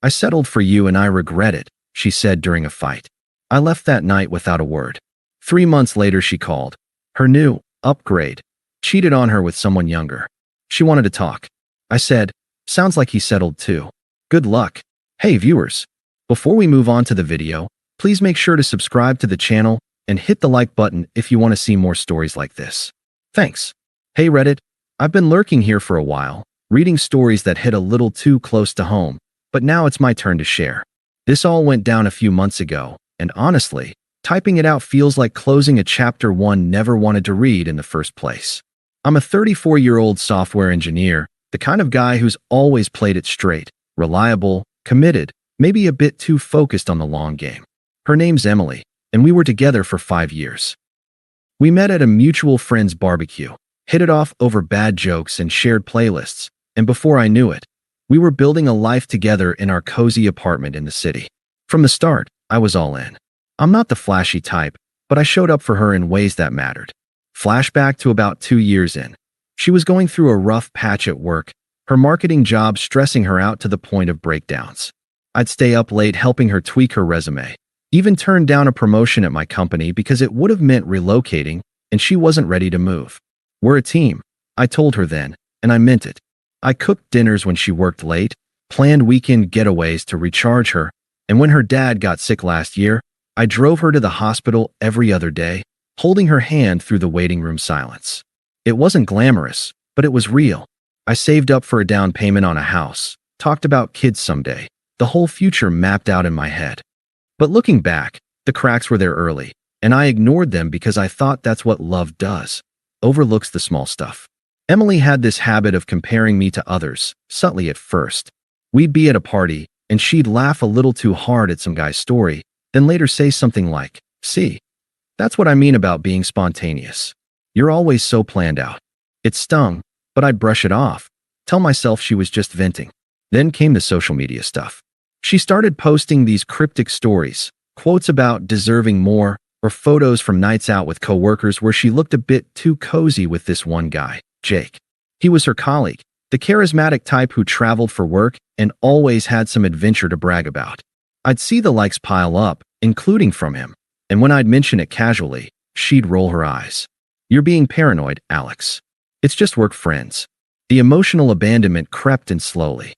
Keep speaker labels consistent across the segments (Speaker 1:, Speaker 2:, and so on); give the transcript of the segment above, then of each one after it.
Speaker 1: I settled for you and I regret it, she said during a fight. I left that night without a word. 3 months later she called. Her new upgrade cheated on her with someone younger. She wanted to talk. I said, sounds like he settled too. Good luck. Hey viewers, before we move on to the video, please make sure to subscribe to the channel and hit the like button if you want to see more stories like this. Thanks. Hey Reddit, I've been lurking here for a while, reading stories that hit a little too close to home, but now it's my turn to share. This all went down a few months ago, and honestly, typing it out feels like closing a chapter one never wanted to read in the first place. I'm a 34-year-old software engineer, the kind of guy who's always played it straight, reliable, committed, maybe a bit too focused on the long game. Her name's Emily, and we were together for 5 years. We met at a mutual friend's barbecue, hit it off over bad jokes and shared playlists, and before I knew it, we were building a life together in our cozy apartment in the city. From the start, I was all in. I'm not the flashy type, but I showed up for her in ways that mattered. Flashback to about 2 years in. She was going through a rough patch at work, her marketing job stressing her out to the point of breakdowns. I'd stay up late helping her tweak her resume, even turned down a promotion at my company because it would have meant relocating, and she wasn't ready to move. We're a team, I told her then, and I meant it. I cooked dinners when she worked late, planned weekend getaways to recharge her, and when her dad got sick last year, I drove her to the hospital every other day, holding her hand through the waiting room silence. It wasn't glamorous, but it was real. I saved up for a down payment on a house, talked about kids someday, the whole future mapped out in my head. But looking back, the cracks were there early, and I ignored them because I thought that's what love does, overlooks the small stuff. Emily had this habit of comparing me to others, subtly at first. We'd be at a party, and she'd laugh a little too hard at some guy's story, then later say something like, see, that's what I mean about being spontaneous. You're always so planned out. It stung, but I'd brush it off, tell myself she was just venting. Then came the social media stuff. She started posting these cryptic stories, quotes about deserving more, or photos from nights out with coworkers where she looked a bit too cozy with this one guy, Jake. He was her colleague, the charismatic type who traveled for work and always had some adventure to brag about. I'd see the likes pile up, including from him, and when I'd mention it casually, she'd roll her eyes. You're being paranoid, Alex. It's just work friends. The emotional abandonment crept in slowly.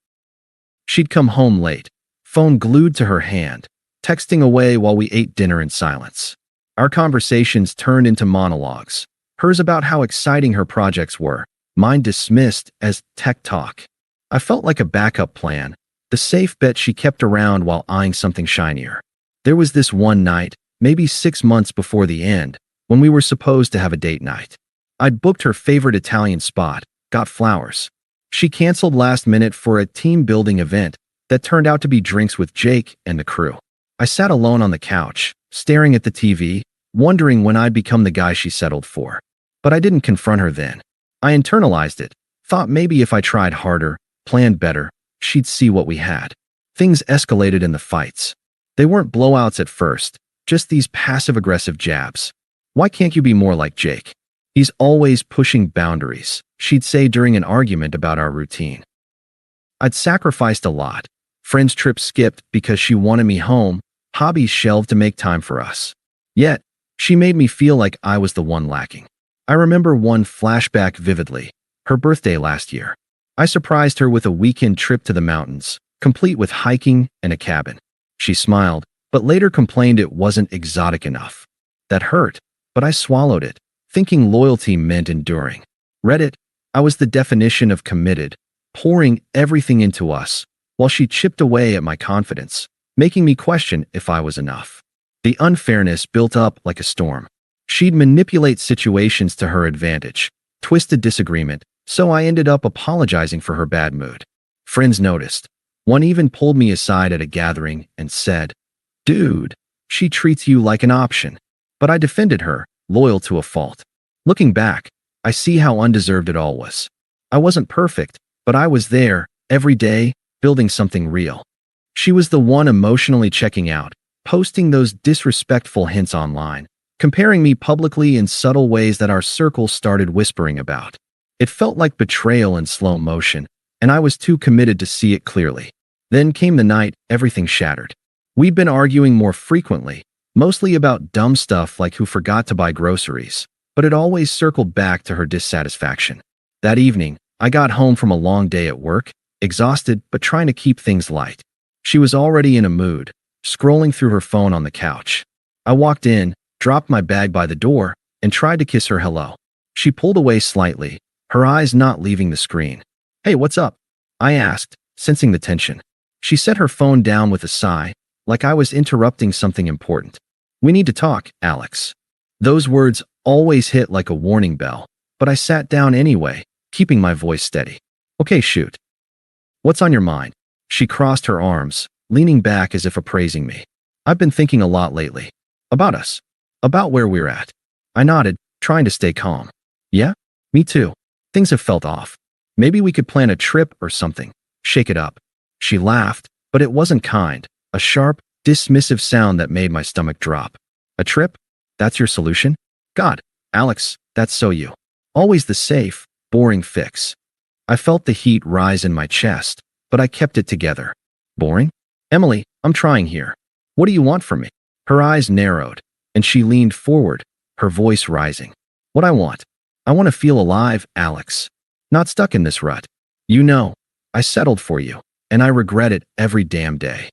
Speaker 1: She'd come home late, phone glued to her hand, texting away while we ate dinner in silence. Our conversations turned into monologues, hers about how exciting her projects were, mine dismissed as tech talk. I felt like a backup plan, the safe bet she kept around while eyeing something shinier. There was this one night, maybe 6 months before the end, when we were supposed to have a date night. I'd booked her favorite Italian spot, got flowers. She canceled last minute for a team-building event that turned out to be drinks with Jake and the crew. I sat alone on the couch, staring at the TV, wondering when I'd become the guy she settled for. But I didn't confront her then. I internalized it, thought maybe if I tried harder, planned better, she'd see what we had. Things escalated in the fights. They weren't blowouts at first, just these passive-aggressive jabs. Why can't you be more like Jake? He's always pushing boundaries, she'd say during an argument about our routine. I'd sacrificed a lot. Friends' trips skipped because she wanted me home, hobbies shelved to make time for us. Yet, she made me feel like I was the one lacking. I remember one flashback vividly, her birthday last year. I surprised her with a weekend trip to the mountains, complete with hiking and a cabin. She smiled, but later complained it wasn't exotic enough. That hurt, but I swallowed it, thinking loyalty meant enduring. Reddit, I was the definition of committed, pouring everything into us, while she chipped away at my confidence, making me question if I was enough. The unfairness built up like a storm. She'd manipulate situations to her advantage, twist a disagreement, so I ended up apologizing for her bad mood. Friends noticed. One even pulled me aside at a gathering and said, "Dude, she treats you like an option." But I defended her, loyal to a fault. Looking back, I see how undeserved it all was. I wasn't perfect, but I was there, every day, building something real. She was the one emotionally checking out, posting those disrespectful hints online, comparing me publicly in subtle ways that our circle started whispering about. It felt like betrayal in slow motion, and I was too committed to see it clearly. Then came the night everything shattered. We'd been arguing more frequently, mostly about dumb stuff like who forgot to buy groceries, but it always circled back to her dissatisfaction. That evening, I got home from a long day at work, exhausted but trying to keep things light. She was already in a mood, scrolling through her phone on the couch. I walked in, dropped my bag by the door, and tried to kiss her hello. She pulled away slightly, her eyes not leaving the screen. "Hey, what's up?" I asked, sensing the tension. She set her phone down with a sigh, like I was interrupting something important. "We need to talk, Alex." Those words always hit like a warning bell, but I sat down anyway, keeping my voice steady. "Okay, shoot. What's on your mind?" She crossed her arms, leaning back as if appraising me. "I've been thinking a lot lately. About us. About where we're at." I nodded, trying to stay calm. "Yeah? Me too. Things have felt off. Maybe we could plan a trip or something. Shake it up." She laughed, but it wasn't kind, a sharp, dismissive sound that made my stomach drop. "A trip? That's your solution? God, Alex, that's so you. Always the safe, boring fix." I felt the heat rise in my chest, but I kept it together. "Boring? Emily, I'm trying here. What do you want from me?" Her eyes narrowed, and she leaned forward, her voice rising. "What I want to feel alive, Alex. Not stuck in this rut. You know, I settled for you, and I regret it every damn day."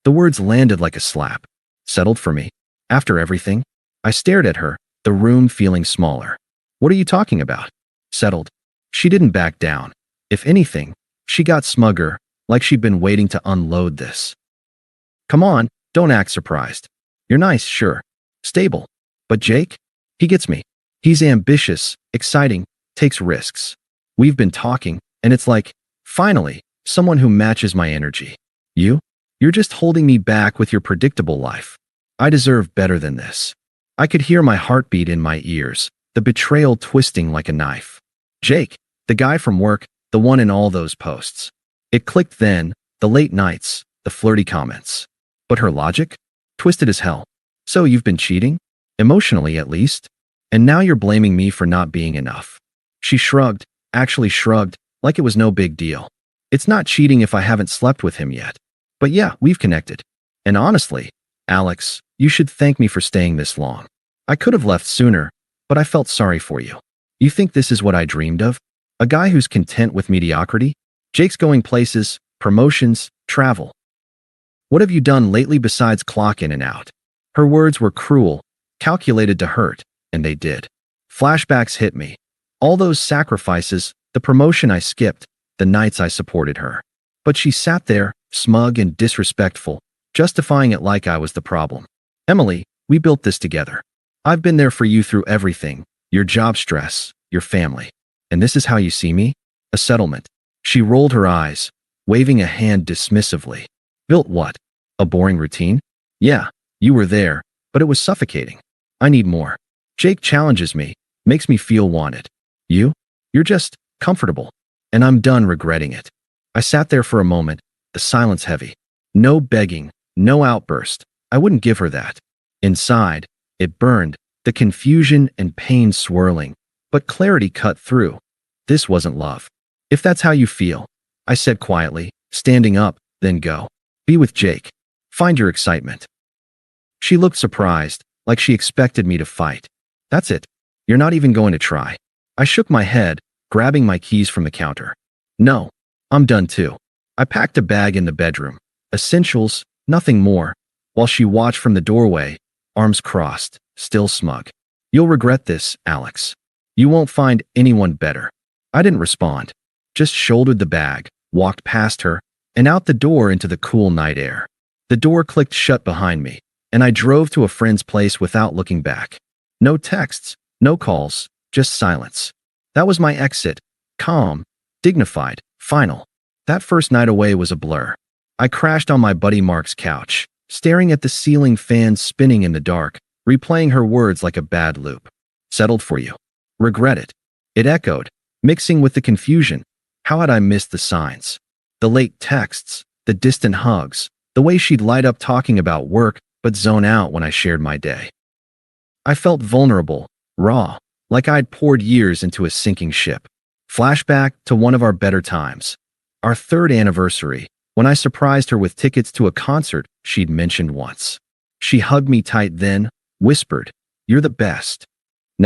Speaker 1: The words landed like a slap. Settled for me? After everything? I stared at her, the room feeling smaller. "What are you talking about?" "Settled." She didn't back down. If anything, she got smugger, like she'd been waiting to unload this. "Come on, don't act surprised. You're nice, sure. Stable. But Jake? He gets me. He's ambitious, exciting, takes risks. We've been talking, and it's like, finally, someone who matches my energy. You're just holding me back with your predictable life. I deserve better than this." I could hear my heartbeat in my ears, the betrayal twisting like a knife. Jake, the guy from work, the one in all those posts. It clicked then, the late nights, the flirty comments. But her logic? Twisted as hell. "So you've been cheating? Emotionally, at least? And now you're blaming me for not being enough." She shrugged, actually shrugged, like it was no big deal. "It's not cheating if I haven't slept with him yet. But yeah, we've connected. And honestly, Alex, you should thank me for staying this long. I could have left sooner, but I felt sorry for you. You think this is what I dreamed of? A guy who's content with mediocrity? Jake's going places, promotions, travel. What have you done lately besides clock in and out?" Her words were cruel, calculated to hurt, and they did. Flashbacks hit me. All those sacrifices, the promotion I skipped, the nights I supported her. But she sat there, smug and disrespectful, justifying it like I was the problem. "Emily, we built this together. I've been there for you through everything, your job stress, your family. And this is how you see me? A settlement." She rolled her eyes, waving a hand dismissively. "Built what? A boring routine? Yeah, you were there, but it was suffocating. I need more. Jake challenges me, makes me feel wanted. You're just comfortable. And I'm done regretting it." I sat there for a moment, the silence heavy. No begging, no outburst. I wouldn't give her that. Inside, it burned, the confusion and pain swirling, but clarity cut through. This wasn't love. "If that's how you feel," I said quietly, standing up, "then go. Be with Jake. Find your excitement." She looked surprised, like she expected me to fight. "That's it? You're not even going to try?" I shook my head, grabbing my keys from the counter. "No, I'm done too." I packed a bag in the bedroom. Essentials, nothing more, while she watched from the doorway, arms crossed, still smug. "You'll regret this, Alex. You won't find anyone better." I didn't respond, just shouldered the bag, walked past her, and out the door into the cool night air. The door clicked shut behind me, and I drove to a friend's place without looking back. No texts, no calls, just silence. That was my exit, calm, dignified, final. That first night away was a blur. I crashed on my buddy Mark's couch, staring at the ceiling fan spinning in the dark, replaying her words like a bad loop. "Settled for you. Regret it." It echoed, mixing with the confusion. How had I missed the signs? The late texts, the distant hugs, the way she'd light up talking about work but zone out when I shared my day. I felt vulnerable, raw, like I'd poured years into a sinking ship. Flashback to one of our better times. Our third anniversary, when I surprised her with tickets to a concert she'd mentioned once. She hugged me tight then, whispered, "You're the best."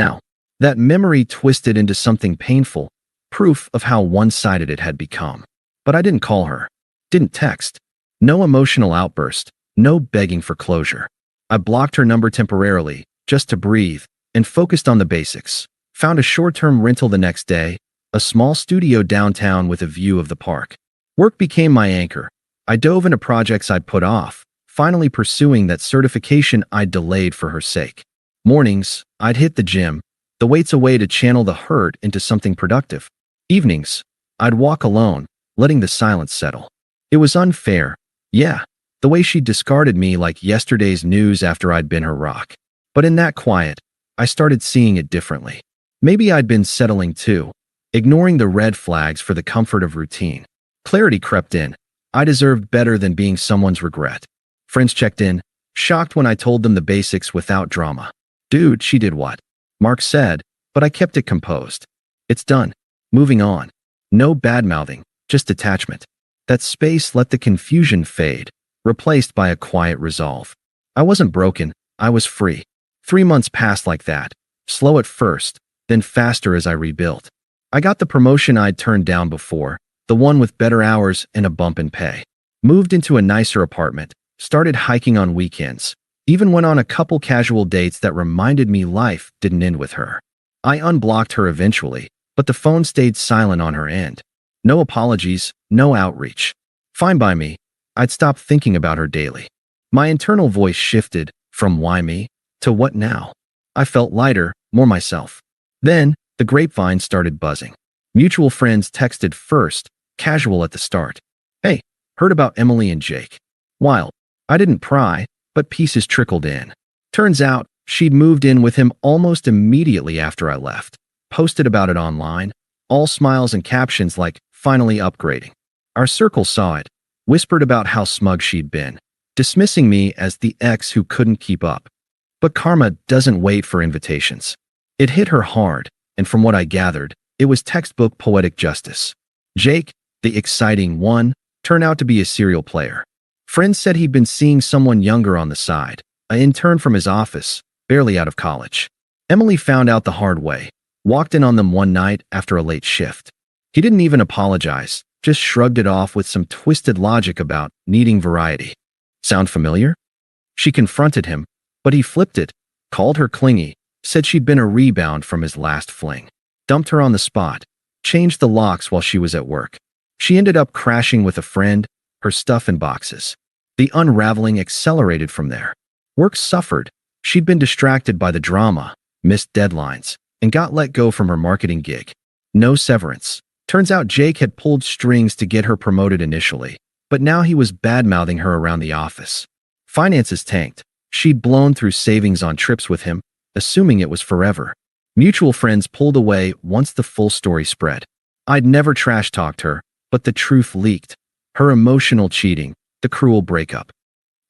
Speaker 1: Now, that memory twisted into something painful, proof of how one-sided it had become. But I didn't call her, didn't text. No emotional outburst, no begging for closure. I blocked her number temporarily, just to breathe, and focused on the basics. Found a short-term rental the next day, a small studio downtown with a view of the park. Work became my anchor. I dove into projects I'd put off, finally pursuing that certification I'd delayed for her sake. Mornings, I'd hit the gym, the weights away to channel the hurt into something productive. Evenings, I'd walk alone, letting the silence settle. It was unfair, yeah, the way she discarded me like yesterday's news after I'd been her rock. But in that quiet, I started seeing it differently. Maybe I'd been settling too, ignoring the red flags for the comfort of routine. Clarity crept in. I deserved better than being someone's regret. Friends checked in, shocked when I told them the basics without drama. "Dude, she did what?" Mark said, but I kept it composed. "It's done. Moving on." No bad-mouthing, just detachment. That space let the confusion fade, replaced by a quiet resolve. I wasn't broken, I was free. 3 months passed like that, slow at first, then faster as I rebuilt. I got the promotion I'd turned down before, the one with better hours and a bump in pay. Moved into a nicer apartment, started hiking on weekends, even went on a couple casual dates that reminded me life didn't end with her. I unblocked her eventually, but the phone stayed silent on her end. No apologies, no outreach. Fine by me. I'd stopped thinking about her daily. My internal voice shifted from why me to what now. I felt lighter, more myself. Then, the grapevine started buzzing. Mutual friends texted first, casual at the start. "Hey, heard about Emily and Jake." Wild. I didn't pry, but pieces trickled in. Turns out, she'd moved in with him almost immediately after I left. Posted about it online, all smiles and captions like, "Finally upgrading." Our circle saw it, whispered about how smug she'd been, dismissing me as the ex who couldn't keep up. But karma doesn't wait for invitations. It hit her hard, and from what I gathered, it was textbook poetic justice. Jake, the exciting one, turned out to be a serial player. Friends said he'd been seeing someone younger on the side, an intern from his office, barely out of college. Emily found out the hard way, walked in on them one night after a late shift. He didn't even apologize, just shrugged it off with some twisted logic about needing variety. Sound familiar? She confronted him, but he flipped it, called her clingy, said she'd been a rebound from his last fling. Dumped her on the spot, changed the locks while she was at work. She ended up crashing with a friend, her stuff in boxes. The unraveling accelerated from there. Work suffered. She'd been distracted by the drama, missed deadlines, and got let go from her marketing gig. No severance. Turns out Jake had pulled strings to get her promoted initially, but now he was bad-mouthing her around the office. Finances tanked. She'd blown through savings on trips with him, assuming it was forever. Mutual friends pulled away once the full story spread. I'd never trash-talked her, but the truth leaked. Her emotional cheating, the cruel breakup.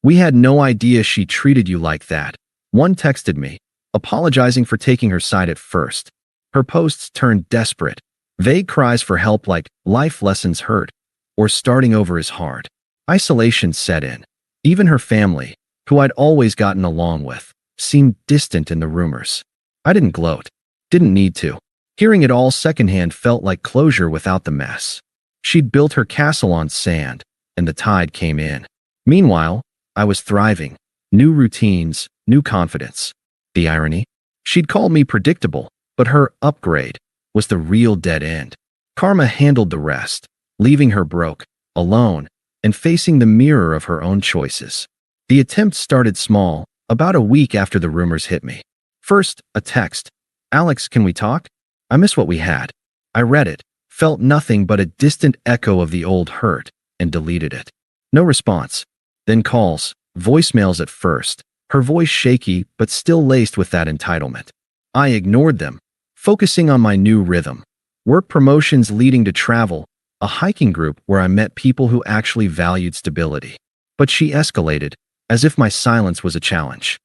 Speaker 1: "We had no idea she treated you like that." One texted me, apologizing for taking her side at first. Her posts turned desperate. Vague cries for help like "life lessons hurt" or "starting over is hard." Isolation set in. Even her family, who I'd always gotten along with, seemed distant in the rumors. I didn't gloat. Didn't need to. Hearing it all secondhand felt like closure without the mess. She'd built her castle on sand, and the tide came in. Meanwhile, I was thriving. New routines, new confidence. The irony? She'd called me predictable, but her upgrade was the real dead end. Karma handled the rest, leaving her broke, alone, and facing the mirror of her own choices. The attempt started small, about a week after the rumors hit me. First, a text. "Alex, can we talk? I miss what we had." I read it, felt nothing but a distant echo of the old hurt, and deleted it. No response. Then calls, voicemails at first, her voice shaky but still laced with that entitlement. I ignored them, focusing on my new rhythm. Work promotions leading to travel, a hiking group where I met people who actually valued stability. But she escalated, as if my silence was a challenge.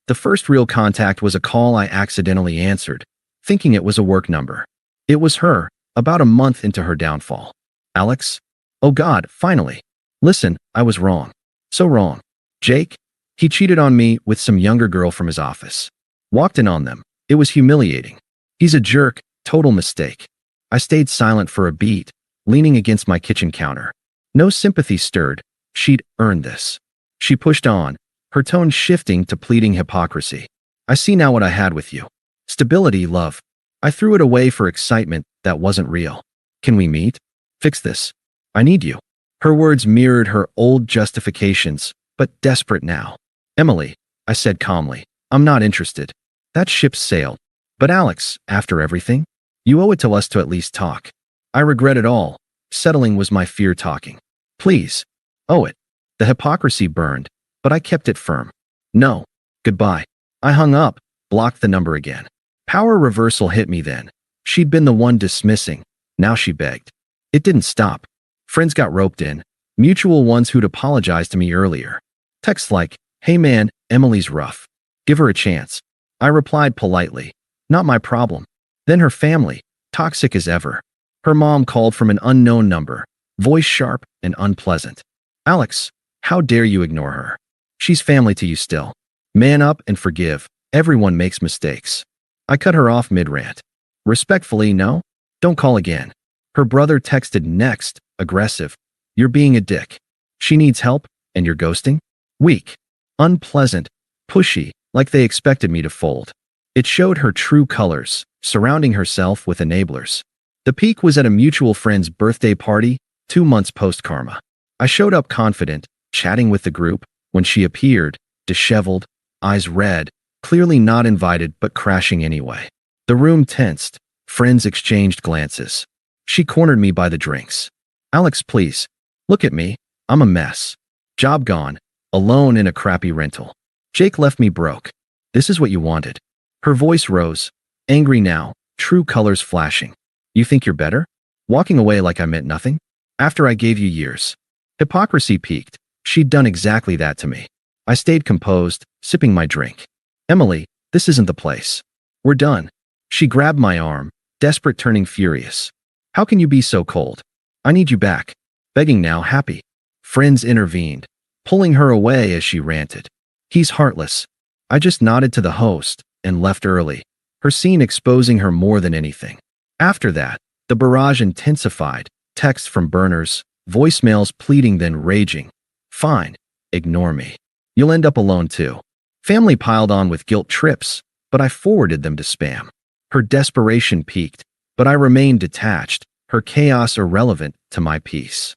Speaker 1: The first real contact was a call I accidentally answered, thinking it was a work number. It was her, about a month into her downfall. "Alex? Oh God, finally." Listen, I was wrong. So wrong. Jake? He cheated on me with some younger girl from his office. Walked in on them. It was humiliating. He's a jerk, total mistake. I stayed silent for a beat, leaning against my kitchen counter. No sympathy stirred. She'd earned this. She pushed on, her tone shifting to pleading hypocrisy. I see now what I had with you. Stability, love. I threw it away for excitement that wasn't real. Can we meet? Fix this. I need you. Her words mirrored her old justifications, but desperate now. Emily, I said calmly, I'm not interested. That ship sailed. But Alex, after everything, you owe it to us to at least talk. I regret it all. Settling was my fear talking. Please. Owe it. The hypocrisy burned, but I kept it firm. No. Goodbye. I hung up, blocked the number again. Power reversal hit me then. She'd been the one dismissing. Now she begged. It didn't stop. Friends got roped in, mutual ones who'd apologized to me earlier. Texts like, hey man, Emily's rough. Give her a chance. I replied politely. Not my problem. Then her family, toxic as ever. Her mom called from an unknown number, voice sharp and unpleasant. Alex, how dare you ignore her? She's family to you still. Man up and forgive. Everyone makes mistakes. I cut her off mid-rant. Respectfully, no? Don't call again. Her brother texted next, aggressive. You're being a dick. She needs help, and you're ghosting? Weak. Unpleasant. Pushy, like they expected me to fold. It showed her true colors, surrounding herself with enablers. The peak was at a mutual friend's birthday party, 2 months post-karma. I showed up confident, chatting with the group, when she appeared, disheveled, eyes red, clearly not invited but crashing anyway. The room tensed. Friends exchanged glances. She cornered me by the drinks. Alex, please. Look at me. I'm a mess. Job gone. Alone in a crappy rental. Jake left me broke. This is what you wanted. Her voice rose. Angry now, true colors flashing. You think you're better? Walking away like I meant nothing? After I gave you years. Hypocrisy peaked. She'd done exactly that to me. I stayed composed, sipping my drink. Emily, this isn't the place. We're done. She grabbed my arm, desperate, turning furious. How can you be so cold? I need you back. Begging now, happy. Friends intervened, pulling her away as she ranted. He's heartless. I just nodded to the host and left early, her scene exposing her more than anything. After that, the barrage intensified, texts from burners, voicemails pleading then raging. Fine, ignore me. You'll end up alone too. Family piled on with guilt trips, but I forwarded them to spam. Her desperation peaked, but I remained detached, her chaos irrelevant to my peace.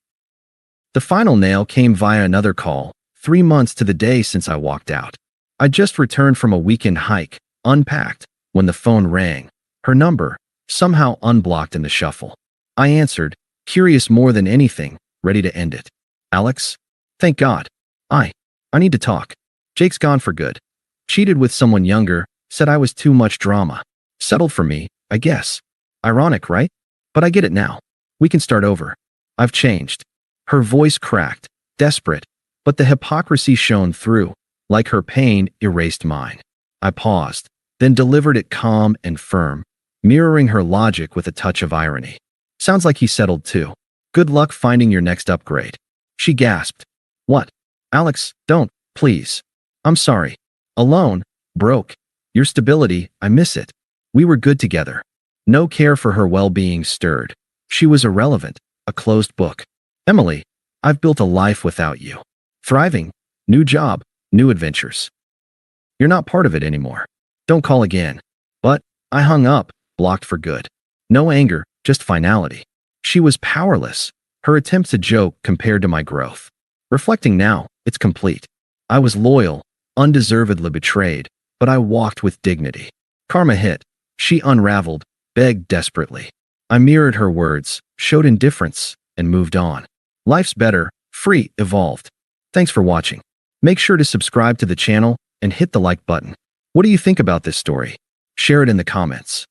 Speaker 1: The final nail came via another call, 3 months to the day since I walked out. I just returned from a weekend hike, unpacked, when the phone rang. Her number, somehow unblocked in the shuffle. I answered, curious more than anything, ready to end it. Alex? Thank God. I need to talk. Jake's gone for good. Cheated with someone younger, said I was too much drama. Settled for me, I guess. Ironic, right? But I get it now. We can start over. I've changed. Her voice cracked, desperate, but the hypocrisy shone through, like her pain erased mine. I paused, then delivered it calm and firm, mirroring her logic with a touch of irony. Sounds like he settled too. Good luck finding your next upgrade. She gasped. What? Alex, don't, please. I'm sorry. Alone, broke. Your stability, I miss it. We were good together. No care for her well-being stirred. She was irrelevant, a closed book. Emily, I've built a life without you. Thriving, new job, new adventures. You're not part of it anymore. Don't call again. But I hung up, blocked for good. No anger, just finality. She was powerless, her attempt to joke compared to my growth. Reflecting now, it's complete. I was loyal, undeservedly betrayed, but I walked with dignity. Karma hit. She unraveled, begged desperately. I mirrored her words, showed indifference, and moved on. Life's better, free, evolved. Thanks for watching. Make sure to subscribe to the channel and hit the like button. What do you think about this story? Share it in the comments.